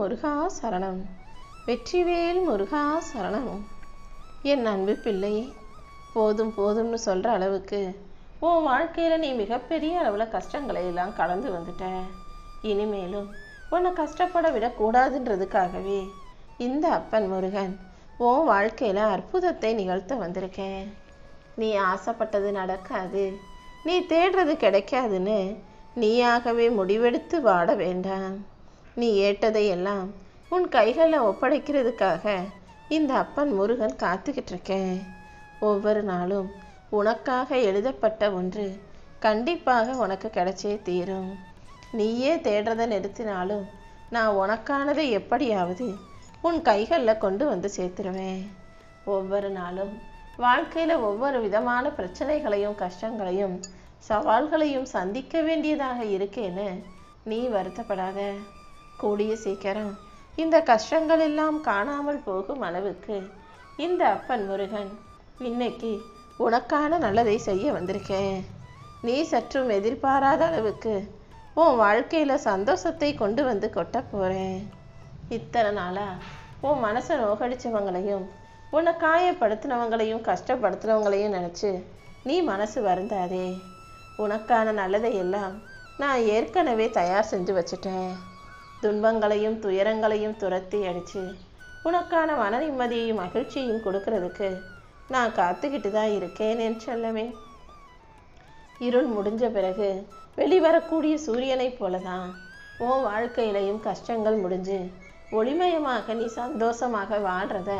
முருகா சரணம். வெற்றிவேல் முருகா சரணம். என் அன்பு பிள்ளையே, போதும் போதும்னு சொல்கிற அளவுக்கு உன் வாழ்க்கையில் நீ மிகப்பெரிய அளவில் கஷ்டங்களை எல்லாம் கடந்து வந்துட்ட. இனிமேலும் உன்னை கஷ்டப்பட விடக்கூடாதுன்றதுக்காகவே இந்த அப்பன் முருகன் உன் வாழ்க்கையில் அற்புதத்தை நிகழ்த்த வந்திருக்கேன். நீ ஆசைப்பட்டது நடக்காது, நீ தேடுறது கிடைக்காதுன்னு நீயாகவே முடிவெடுத்து வாட வேண்டாம். நீ ஏற்றதை எல்லாம் உன் கைகளில் ஒப்படைக்கிறதுக்காக இந்த அப்பன் முருகன் காத்துக்கிட்டு இருக்கேன். ஒவ்வொரு நாளும் உனக்காக எழுதப்பட்ட ஒன்று கண்டிப்பாக உனக்கு கிடைச்சே தீரும். நீயே தேடுறதை நிறுத்தினாலும் நான் உனக்கானதை எப்படியாவது உன் கைகளில் கொண்டு வந்து சேர்த்துருவேன். ஒவ்வொரு நாளும் வாழ்க்கையில் ஒவ்வொரு விதமான பிரச்சனைகளையும் கஷ்டங்களையும் சவால்களையும் சந்திக்க வேண்டியதாக இருக்கேன்னு நீ வருத்தப்படாத. கூடிய சீக்கிரம் இந்த கஷ்டங்கள் எல்லாம் காணாமல் போகும் அளவுக்கு இந்த அப்பன் முருகன் இன்னைக்கு உனக்கான நல்லதை செய்ய வந்திருக்கேன். நீ சற்றும் எதிர்பாராத அளவுக்கு உன் வாழ்க்கையில் சந்தோஷத்தை கொண்டு வந்து கொட்ட போகிறேன். இத்தனை நாளாக உன் மனசை நோகடிச்சவங்களையும் உன்னை காயப்படுத்தினவங்களையும் கஷ்டப்படுத்தினவங்களையும் நினச்சி நீ மனசு வருந்தாதே. உனக்கான நல்லதை எல்லாம் நான் ஏற்கனவே தயார் செஞ்சு வச்சுட்டேன். துன்பங்களையும் துயரங்களையும் துரத்தி அடித்து உனக்கான மன நிம்மதியையும் மகிழ்ச்சியையும் கொடுக்கறதுக்கு நான் காத்துக்கிட்டு தான் இருக்கேன் என் செல்லமே. இருள் முடிஞ்ச பிறகு வெளிவரக்கூடிய சூரியனைப் போல தான் உன் வாழ்க்கையிலையும் கஷ்டங்கள் முடிஞ்சு ஒளிமயமாக நீ சந்தோஷமாக வாழ்கிறத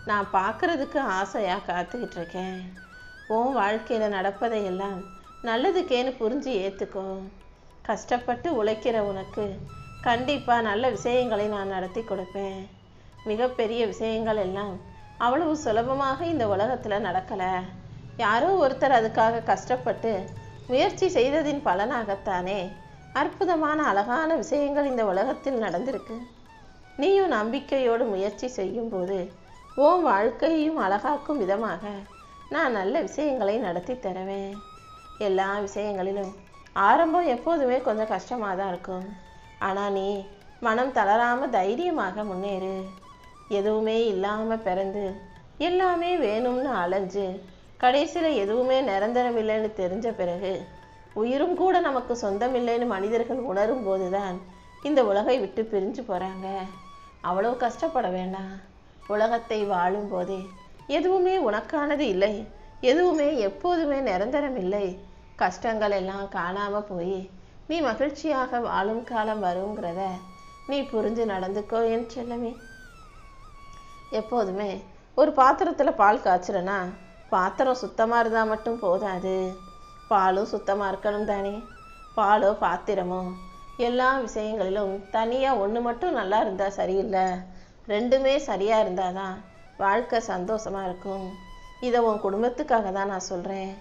நான் பார்க்குறதுக்கு ஆசையாக காத்துக்கிட்டு இருக்கேன். உன் வாழ்க்கையில் நடப்பதையெல்லாம் நல்லதுக்கேன்னு புரிஞ்சு ஏற்றுக்கோ. கஷ்டப்பட்டு உழைக்கிற உனக்கு கண்டிப்பாக நல்ல விஷயங்களை நான் நடத்தி கொடுப்பேன். மிகப்பெரிய விஷயங்கள் எல்லாம் அவ்வளவு சுலபமாக இந்த உலகத்தில் நடக்கலை. யாரோ ஒருத்தர் அதுக்காக கஷ்டப்பட்டு முயற்சி செய்ததின் பலனாகத்தானே அற்புதமான அழகான விஷயங்கள் இந்த உலகத்தில் நடந்திருக்கு. நீயும் நம்பிக்கையோடு முயற்சி செய்யும்போது உன் வாழ்க்கையையும் அழகாக்கும் விதமாக நான் நல்ல விஷயங்களை நடத்தி தருவேன். எல்லா விஷயங்களிலும் ஆரம்பம் எப்போதுமே கொஞ்சம் கஷ்டமாக தான் இருக்கும். ஆனால் நீ மனம் தளராமல் தைரியமாக முன்னேறு. எதுவுமே இல்லாமல் பிறந்து எல்லாமே வேணும்னு அலைஞ்சு கடைசியில் எதுவுமே நிரந்தரமில்லைன்னு தெரிஞ்ச பிறகு உயிரும் கூட நமக்கு சொந்தமில்லைன்னு மனிதர்கள் உணரும் போது தான் இந்த உலகை விட்டு பிரிஞ்சு போகிறாங்க. அவ்வளோ கஷ்டப்பட வேண்டாம். உலகத்தை வாழும் போதே எதுவுமே உனக்கானது இல்லை, எதுவுமே எப்போதுமே நிரந்தரம் இல்லை. கஷ்டங்கள் எல்லாம் காணாமல் போய் நீ மகிழ்ச்சியாக வாழும் காலம் வருங்கிறத நீ புரிஞ்சு நடந்துக்கோ என் செல்லமே. எப்போதுமே ஒரு பாத்திரத்தில் பால் காய்ச்சுறனா பாத்திரம் சுத்தமாக இருந்தால் மட்டும் போதாது, பாலும் சுத்தமாக இருக்கணும் தானே. பாலோ பாத்திரமோ எல்லா விஷயங்களிலும் தனியாக ஒன்று மட்டும் நல்லா இருந்தால் சரியில்லை, ரெண்டுமே சரியாக இருந்தால் தான் வாழ்க்கை சந்தோஷமாக இருக்கும். இதை உன் குடும்பத்துக்காக தான் நான் சொல்கிறேன்.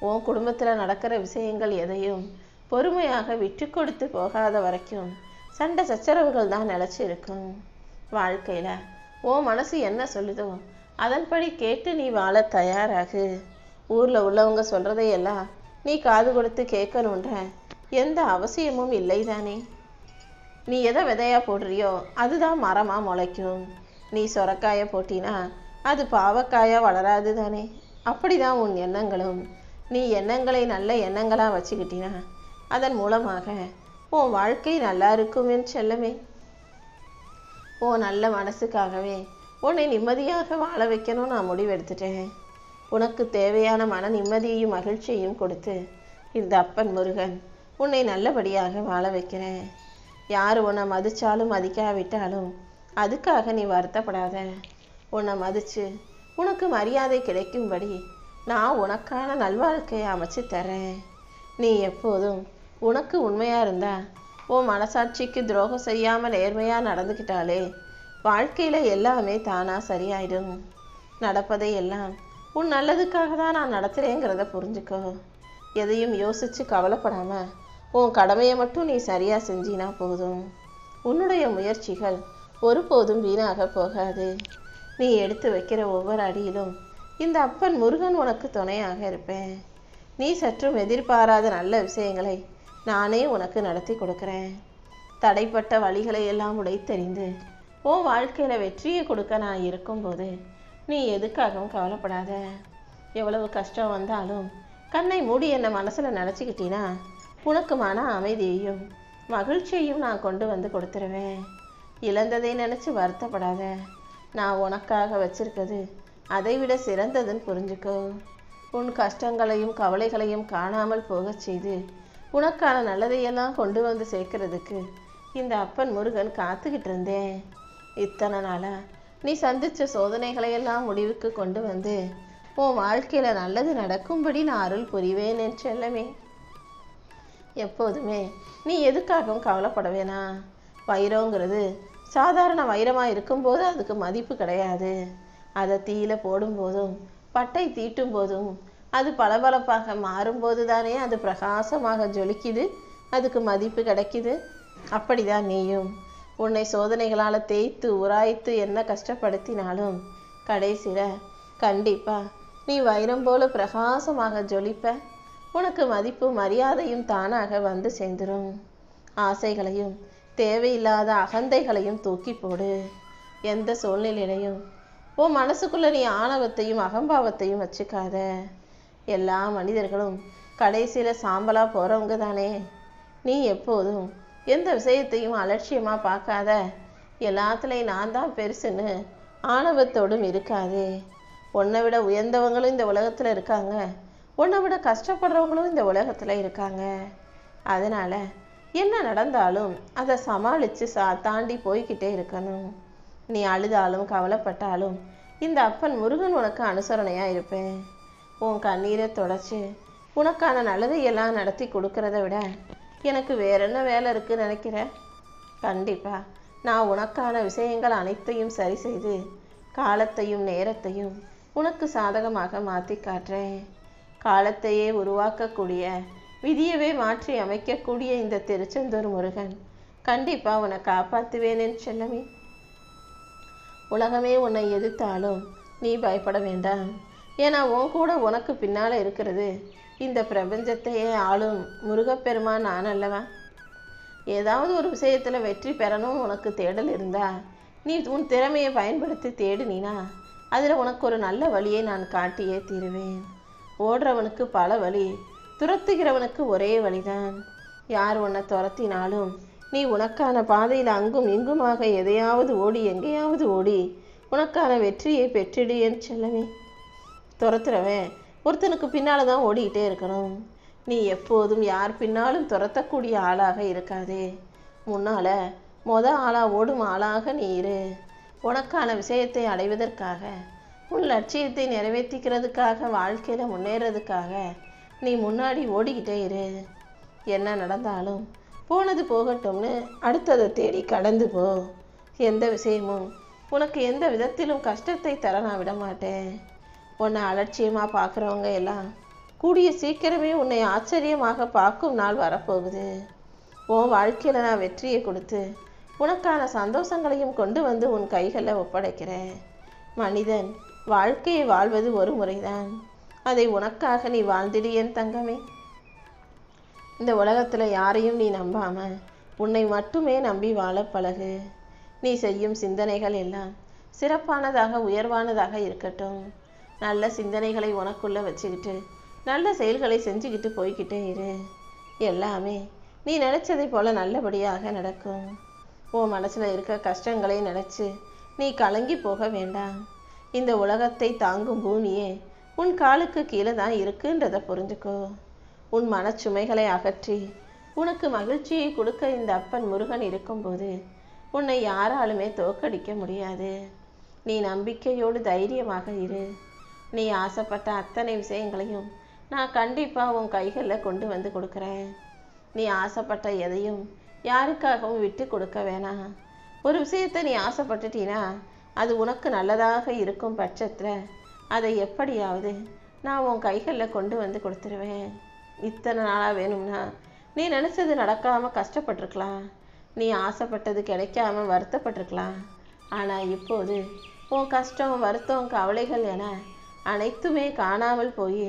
உன் குடும்பத்தில் நடக்கிற விஷயங்கள் எதையும் பொறுமையாக விட்டு கொடுத்து போகாத வரைக்கும் சண்டை சச்சரவுகள் தான் நிலச்சி இருக்கும். வாழ்க்கையில் உன் மனசு என்ன சொல்லுதோ அதன்படி கேட்டு நீ வாழ தயாராகு. ஊரில் உள்ளவங்க சொல்கிறதையெல்லாம் நீ காது கொடுத்து கேட்கணுன்ற எந்த அவசியமும் இல்லை தானே. நீ எதை விதையா போடுறியோ அதுதான் மரமாக முளைக்கும். நீ சொரக்காயை போட்டினா அது பாவக்காயாக வளராது தானே. அப்படிதான் உன் எண்ணங்களும். நீ எண்ணங்களை நல்ல எண்ணங்களாக வச்சுக்கிட்டினா அதன் மூலமாக உன் வாழ்க்கை நல்லா இருக்கும் என் செல்லமே. உன் நல்ல மனசுக்காகவே உன்னை நிம்மதியாக வாழ வைக்கணும் நான் முடிவெடுத்துட்டேன். உனக்கு தேவையான மன நிம்மதியையும் மகிழ்ச்சியையும் கொடுத்து இந்த அப்பன் முருகன் உன்னை நல்லபடியாக வாழ வைக்கிறேன். யார் உன்னை மதித்தாலும் மதிக்காவிட்டாலும் அதுக்காக நீ வருத்தப்படாத. உன்னை மதித்து உனக்கு மரியாதை கிடைக்கும்படி நான் உனக்கான நல்வாழ்க்கையை அமைச்சு தரேன். நீ எப்போதும் உனக்கு உண்மையாக இருந்தா உன் மனசாட்சிக்கு துரோகம் செய்யாமல் நேர்மையாக நடந்துக்கிட்டாலே வாழ்க்கையில் எல்லாமே தானாக சரியாயிடும். நடப்பதை எல்லாம் உன் நல்லதுக்காக தான் நான் நடத்துகிறேங்கிறத புரிஞ்சுக்கோ. எதையும் யோசித்து கவலைப்படாமல் உன் கடமையை மட்டும் நீ சரியாக செஞ்சினா போதும். உன்னுடைய முயற்சிகள் ஒருபோதும் வீணாக போகாது. நீ எடுத்து வைக்கிற ஒவ்வொரு அடியிலும் இந்த அப்பன் முருகன் உனக்கு துணையாக இருப்பேன். நீ சற்றும் எதிர்பாராத நல்ல விஷயங்களை நானே உனக்கு நடத்தி கொடுக்குறேன். தடைப்பட்ட வழிகளை எல்லாம் உடைத்தெறிந்து உன் வாழ்க்கையில் வெற்றியை கொடுக்க நான் இருக்கும்போது நீ எதுக்காகவும் கவலைப்படாத. எவ்வளவு கஷ்டம் வந்தாலும் கண்ணை மூடி என்னை மனசில் நினச்சிக்கிட்டீன்னா உனக்கு மன அமைதியையும் மகிழ்ச்சியையும் நான் கொண்டு வந்து கொடுத்துருவேன். இழந்ததை நினச்சி வருத்தப்படாத. நான் உனக்காக வச்சிருக்கிறது அதை விட சிறந்ததுன்னு புரிஞ்சுக்கோ. உன் கஷ்டங்களையும் கவலைகளையும் காணாமல் போக செய்து உனக்கான நல்லதையெல்லாம் கொண்டு வந்து சேர்க்கறதுக்கு இந்த அப்பன் முருகன் காத்துக்கிட்டு இருந்தேன். இத்தனை நாளா நீ சந்தித்த சோதனைகளையெல்லாம் முடிவுக்கு கொண்டு வந்து உன் வாழ்க்கையில் நல்லது நடக்கும்படி நான் அருள் புரிவேன் என் செல்லமே. எப்போதுமே நீ எதுக்காகவும் கவலைப்பட வேணாம். வைரங்கிறது சாதாரண வைரமாக இருக்கும்போது அதுக்கு மதிப்பு கிடையாது. அதை தீயில போடும்போதும் பட்டை தீட்டும் போதும் அது பளபளப்பாக மாறும்போது தானே அது பிரகாசமாக ஜொலிக்குது, அதுக்கு மதிப்பு கிடைக்குது. அப்படிதான் நீயும் உன்னை சோதனைகளால் தேய்த்து உராய்த்து என்ன கஷ்டப்படுத்தினாலும் கடைசியில் கண்டிப்பா நீ வைரம் போல பிரகாசமாக ஜொலிப்ப. உனக்கு மதிப்பு மரியாதையும் தானாக வந்து சேர்ந்துடும். ஆசைகளையும் தேவையில்லாத அகந்தைகளையும் தூக்கி போடு. எந்த சூழ்நிலையிலையும் உன் மனசுக்குள்ள நீ ஆணவத்தையும் அகம்பாவத்தையும் வச்சுக்காத. எல்லா மனிதர்களும் கடைசியில் சாம்பலா போறவங்க தானே. நீ எப்போதும் எந்த விஷயத்தையும் அலட்சியமா பார்க்காத. எல்லாத்துலேயும் நான் தான் பெருசுன்னு ஆணவத்தோடும் இருக்காதே. உன்னை விட உயர்ந்தவங்களும் இந்த உலகத்தில் இருக்காங்க, உன்னை விட கஷ்டப்படுறவங்களும் இந்த உலகத்தில் இருக்காங்க. அதனால் என்ன நடந்தாலும் அதை சமாளித்து தாண்டி போய்கிட்டே இருக்கணும். நீ அழுதாலும் கவலைப்பட்டாலும் இந்த அப்பன் முருகன் உனக்கு அனுசரணையாக இருப்பேன். உன் கண்ணீரை தொடச்சி உனக்கான நல்லதையெல்லாம் நடத்தி கொடுக்கறத விட எனக்கு வேற என்ன வேலை இருக்குன்னு நினைக்கிற? கண்டிப்பாக நான் உனக்கான விஷயங்கள் அனைத்தையும் சரி செய்து காலத்தையும் நேரத்தையும் உனக்கு சாதகமாக மாற்றி காட்டுறேன். காலத்தையே உருவாக்கக்கூடிய விதியவே மாற்றி அமைக்கக்கூடிய இந்த திருச்செந்தூர் முருகன் கண்டிப்பாக உன்னை காப்பாற்றுவேனேன்னு செல்லமே. உலகமே உன்னை எதிர்த்தாலும் நீ பயப்பட வேண்டாம். ஏன்னா உன் கூட உனக்கு பின்னால் இருக்கிறது இந்த பிரபஞ்சத்தையே ஆளும் முருகப்பெருமான் நான் அல்லவா. ஏதாவது ஒரு விஷயத்தில் வெற்றி பெறணும் உனக்கு தேடல் இருந்தா நீ உன் திறமையை பயன்படுத்தி தேடினா அதில் உனக்கு ஒரு நல்ல வழியை நான் காட்டியே தீருவேன். ஓடுறவனுக்கு பல வழி, துரத்துகிறவனுக்கு ஒரே வழிதான். யார் உன்னை துரத்தினாலும் நீ உனக்கான பாதையில் அங்கும் இங்குமாக எதையாவது ஓடி எங்கேயாவது ஓடி உனக்கான வெற்றியை பெற்றிடு என் செல்லமே. துரத்துறவன் ஒருத்தனுக்கு பின்னால் தான் ஓடிக்கிட்டே இருக்கணும். நீ எப்போதும் யார் பின்னாலும் துரத்தக்கூடிய ஆளாக இருக்காதே. முன்னால் ஆளாக ஓடும் ஆளாக நீ இரு. உனக்கான விஷயத்தை அடைவதற்காக, உன் லட்சியத்தை நிறைவேற்றிக்கிறதுக்காக, வாழ்க்கையில் முன்னேறதுக்காக நீ முன்னாடி ஓடிக்கிட்டே இரு. என்ன நடந்தாலும் போனது போகட்டும்னு அடுத்ததை தேடி கடந்து போ. எந்த விஷயமும் உனக்கு எந்த விதத்திலும் கஷ்டத்தை தர நான் விட மாட்டேன். உன்னை அலட்சியமாக பார்க்குறவங்க எல்லாம் கூடிய சீக்கிரமே உன்னை ஆச்சரியமாக பார்க்கும் நாள் வரப்போகுது. உன் வாழ்க்கையில் நான் வெற்றியை கொடுத்து உனக்கான சந்தோஷங்களையும் கொண்டு வந்து உன் கைகளில் ஒப்படைக்கிறேன். மனிதன் வாழ்க்கையை வாழ்வது ஒரு முறைதான். அதை உனக்காக நீ வாழ்ந்திடு என் தங்கமே. இந்த உலகத்தில் யாரையும் நீ நம்பாம உன்னை மட்டுமே நம்பி வாழ பழகு. நீ செய்யும் சிந்தனைகள் எல்லாம் சிறப்பானதாக உயர்வானதாக இருக்கட்டும். நல்ல சிந்தனைகளை உனக்குள்ள வச்சுக்கிட்டு நல்ல செயல்களை செஞ்சுக்கிட்டு போய்கிட்டே இரு. எல்லாமே நீ நினைச்சதை போல நல்லபடியாக நடக்கும். உன் மனசுல இருக்க கஷ்டங்களை நினைச்சு நீ கலங்கி போக வேண்டாம். இந்த உலகத்தை தாங்கும் பூமியே உன் காலுக்கு கீழே தான் இருக்குன்றதை புரிஞ்சுக்கோ. உன் மனச்சுமைகளை அகற்றி உனக்கு மகிழ்ச்சியை கொடுக்க இந்த அப்பன் முருகன் இருக்கும்போது உன்னை யாராலுமே தோற்கடிக்க முடியாது. நீ நம்பிக்கையோடு தைரியமாக இரு. நீ ஆசைப்பட்ட அத்தனை விஷயங்களையும் நான் கண்டிப்பாக உன் கைகளில் கொண்டு வந்து கொடுக்குறேன். நீ ஆசைப்பட்ட எதையும் யாருக்காகவும் விட்டு கொடுக்க வேணாம். ஒரு விஷயத்தை நீ ஆசைப்பட்டுட்டீனா அது உனக்கு நல்லதாக இருக்கும் பட்சத்தில் அதை எப்படியாவது நான் உன் கைகளில் கொண்டு வந்து கொடுத்துருவேன். இத்தனை நாளாக வேணும்னா நீ நினச்சது நடக்காமல் கஷ்டப்பட்டிருக்கலாம். நீ ஆசைப்பட்டது கிடைக்காம வருத்தப்பட்டிருக்கலாம். ஆனால் இப்போது உன் கஷ்டம், வருத்தம், கவலைகள் என அனைத்துமே காணாமல் போய்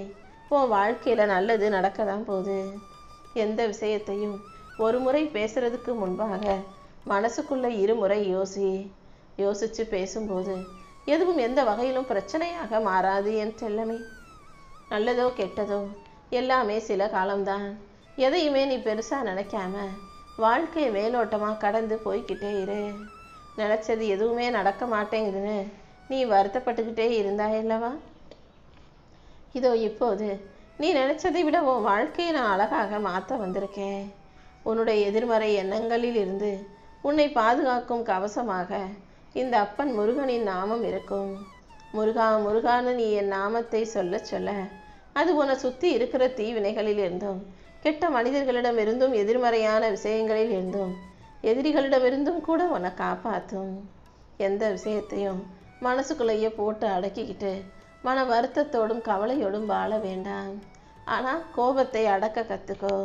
உன் வாழ்க்கையில் நல்லது நடக்க தான் போகுது. எந்த விஷயத்தையும் ஒரு முறை பேசுறதுக்கு முன்பாக மனசுக்குள்ள இருமுறை யோசிச்சு பேசும்போது எதுவும் எந்த வகையிலும் பிரச்சனையாக மாறாது என் செல்லமே. நல்லதோ கெட்டதோ எல்லாமே சில காலம்தான். எதையுமே நீ பெருசா நினைக்காம வாழ்க்கையை மேலோட்டமா கடந்து போய்கிட்டே இரு. நினைச்சது எதுவுமே நடக்க மாட்டேங்குதுன்னு நீ வருத்தப்பட்டுக்கிட்டே இருந்தாயல்லவா? இதோ இப்போது நீ நினைச்சதை விட உன் வாழ்க்கையை நான் அழகாக மாற்ற வந்திருக்கேன். உன்னுடைய எதிர்மறை எண்ணங்களில் இருந்து உன்னை பாதுகாக்கும் கவசமாக இந்த அப்பன் முருகனின் நாமம் இருக்கும். முருகா முருகான்னு நீ என் நாமத்தை சொல்ல சொல்ல அது உன்னை சுற்றி இருக்கிற தீவினைகளில் இருந்தும், கெட்ட மனிதர்களிடமிருந்தும், எதிர்மறையான விஷயங்களில் இருந்தும், எதிரிகளிடமிருந்தும் கூட உன்னை காப்பாற்றும். எந்த விஷயத்தையும் மனசுக்குள்ளேயே போட்டு அடக்கிக்கிட்டு மன வருத்தத்தோடும் கவலையோடும் வாழ வேண்டாம். ஆனால் கோபத்தை அடக்க கற்றுக்கோ.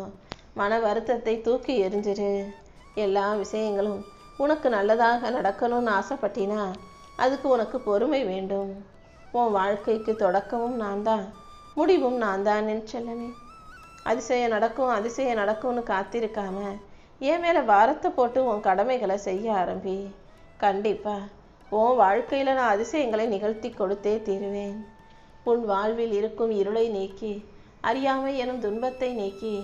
மன வருத்தத்தை தூக்கி எறிஞ்சிரு. எல்லா விஷயங்களும் உனக்கு நல்லதாக நடக்கணும்னு ஆசைப்பட்டினா அதுக்கு உனக்கு பொறுமை வேண்டும். உன் வாழ்க்கைக்கு தொடக்கமும் நான் தான், முடிவும் நான் தான் என் செல்லமே. அதிசயம் நடக்கும்னு காத்திருக்காம என் மேலே வாரத்தை போட்டு உன் கடமைகளை செய்ய ஆரம்பி. கண்டிப்பா உன் வாழ்க்கையில் நான் அதிசயங்களை நிகழ்த்தி கொடுத்தே தீருவேன். உன் வாழ்வில் இருக்கும் இருளை நீக்கி, அறியாமை எனும் துன்பத்தை நீக்கி,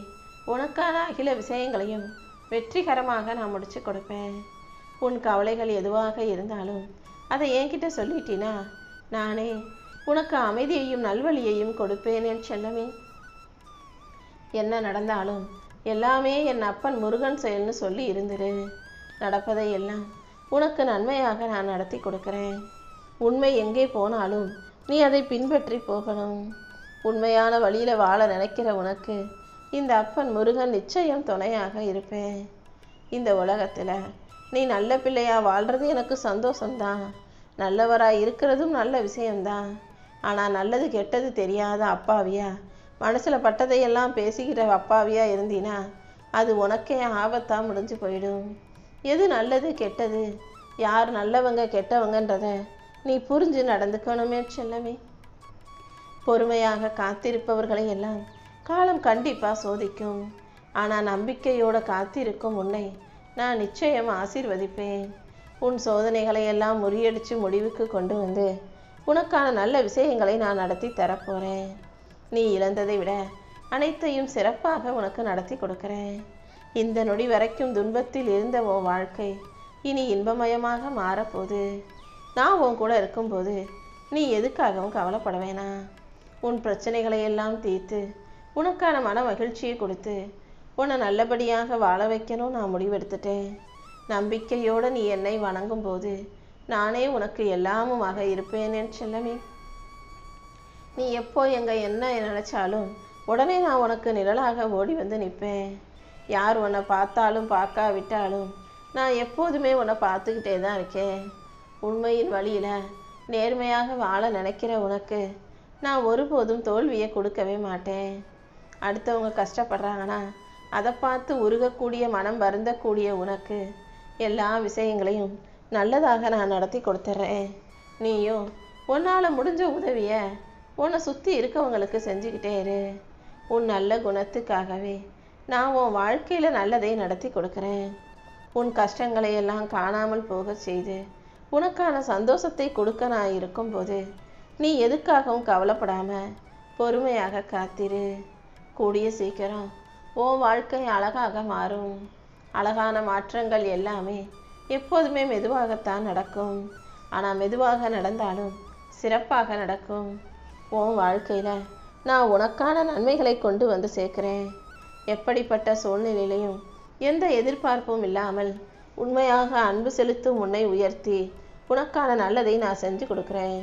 உனக்கான அகில விஷயங்களையும் வெற்றிகரமாக நான் முடிச்சு கொடுப்பேன். உன் கவலைகள் எதுவாக இருந்தாலும் அதை என்கிட்ட சொல்லிட்டினா நானே உனக்கு அமைதியையும் நல்வழியையும் கொடுப்பேன் என் செல்லமே. என்ன நடந்தாலும் எல்லாமே என் அப்பன் முருகன் செயல்னு சொல்லி இருந்துரு. நடப்பதை எல்லாம் உனக்கு நன்மையாக நான் நடத்தி கொடுக்கிறேன். உண்மை எங்கே போனாலும் நீ அதை பின்பற்றி போகணும். உண்மையான வழியில வாழ நினைக்கிற உனக்கு இந்த அப்பன் முருகன் நிச்சயம் துணையாக இருப்பேன். இந்த உலகத்துல நீ நல்ல பிள்ளையா வாழ்றது எனக்கு சந்தோஷம்தான். நல்லவராய் இருக்கிறதும் நல்ல விஷயம்தான். ஆனால் நல்லது கெட்டது தெரியாத அப்பாவியா, மனசில் பட்டதையெல்லாம் பேசிக்கிற அப்பாவியா இருந்தினா அது உனக்கே ஆபத்தா முடிஞ்சு போயிடும். எது நல்லது கெட்டது, யார் நல்லவங்க கெட்டவங்கன்றத நீ புரிஞ்சு நடந்துக்கணுமே செல்லமே. பொறுமையாக காத்திருப்பவர்களை எல்லாம் காலம் கண்டிப்பா சோதிக்கும். ஆனால் நம்பிக்கையோட காத்திருக்கும் உன்னை நான் நிச்சயம் ஆசீர்வதிப்பேன். உன் சோதனைகளை எல்லாம் முறியடித்து முடிவுக்கு கொண்டு வந்து உனக்கான நல்ல விஷயங்களை நான் நடத்தி தரப்போகிறேன். நீ இழந்ததை விட அனைத்தையும் சிறப்பாக உனக்கு நடத்தி கொடுக்கிறேன். இந்த நொடி வரைக்கும் துன்பத்தில் இருந்த உன் வாழ்க்கை இனி இன்பமயமாக மாறப்போகுது. நான் உன் கூட இருக்கும்போது நீ எதுக்காகவும் கவலைப்பட வேணாம். உன் பிரச்சனைகளை எல்லாம் தீர்த்து உனக்கான மன மகிழ்ச்சியை கொடுத்து உன்னை நல்லபடியாக வாழ வைக்கணும் நான் முடிவெடுத்துட்டேன். நம்பிக்கையோடு நீ என்னை வணங்கும் போது நானே உனக்கு எல்லாமுமாக இருப்பேன் என் செல்லமே. நீ எப்போ என்ன நினைச்சாலும் உடனே நான் உனக்கு நிழலாக ஓடி வந்து நிற்பேன். யார் உன்னை பார்த்தாலும் பார்க்காவிட்டாலும் நான் எப்போதுமே உன்னை பார்த்துக்கிட்டே தான் இருக்கேன். உண்மையின் வழியில் நேர்மையாக வாழ நினைக்கிற உனக்கு நான் ஒருபோதும் தோல்வியை கொடுக்கவே மாட்டேன். அடுத்தவங்க கஷ்டப்படுறாங்கன்னா அதை பார்த்து உருகக்கூடிய மனம் வருந்தக்கூடிய உனக்கு எல்லா விஷயங்களையும் நல்லதாக நான் நடத்தி கொடுத்துட்றேன். நீயும் உன்னால் முடிஞ்ச உதவியை உன்னை சுற்றி இருக்கவங்களுக்கு செஞ்சுக்கிட்டே இரு. உன் நல்ல குணத்துக்காகவே நான் உன் வாழ்க்கையில் நல்லதை நடத்தி கொடுக்குறேன். உன் கஷ்டங்களை எல்லாம் காணாமல் போக செய்து உனக்கான சந்தோஷத்தை கொடுக்க நான் இருக்கும்போது நீ எதுக்காகவும் கவலைப்படாமல் பொறுமையாக காத்திரு. கூடிய சீக்கிரம் உன் வாழ்க்கை அழகாக மாறும். அழகான மாற்றங்கள் எல்லாமே எப்போதுமே மெதுவாகத்தான் நடக்கும். ஆனால் மெதுவாக நடந்தாலும் சிறப்பாக நடக்கும். உன் வாழ்க்கையில் நான் உனக்கான நன்மைகளை கொண்டு வந்து சேர்க்கிறேன். எப்படிப்பட்ட சூழ்நிலையிலையும் எந்த எதிர்பார்ப்பும் இல்லாமல் உண்மையாக அன்பு செலுத்தும் உன்னை உயர்த்தி உனக்கான நல்லதை நான் செஞ்சு கொடுக்குறேன்.